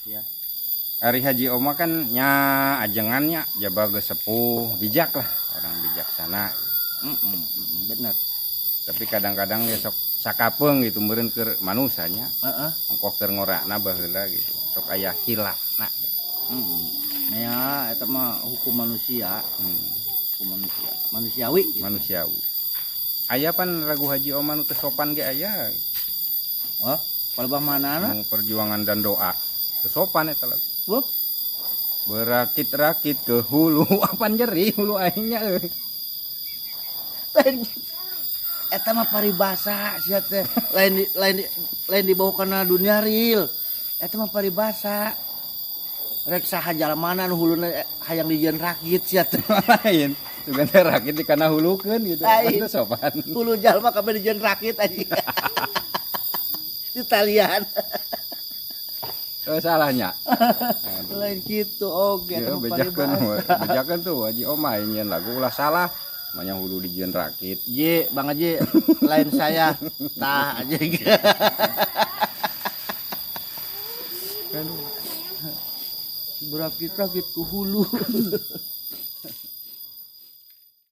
ya. Ari Haji Oma kan nya ajengannya jabaga sepuh bijak lah orang bijaksana. Bener. Tapi kadang-kadang ya sok sakapeung gitu meureun keur manusanya. Ongkoh keur ngorakna baheula gitu. Sok aya khilafna gitu. Ya eta mah hukum manusia. Hukum manusia. Manusiawi gitu. Manusiawi. Aya pan ragu Haji Oma nu teu sopan ge aya. Oh, palebah manana? Perjuangan dan doa. Teu sopan eta lagu. Wup. Berakit-rakit ke hulu apa nyeri hulu aingnya euy. Eta mah paribasa sia teh. Lain dibawa kana dunia real. Eta mah paribasa. Rek saha jalmana nu huluna hayang dijieun rakit sia teh. Lain. Tugan teh rakit di kana hulukeun gitu. Itu sopan. Hulu jalma kabeh dijieun rakit anjing. Italian. Oh salahnya. Lain gitu oge Ya, eta mah bejakeun tuh Haji Oma nyeun lagu ulah salah. Manya hulu dijieun rakit. Ji, Bang Haji, lain saya. Tah aja. Berakit-rakit ke hulu.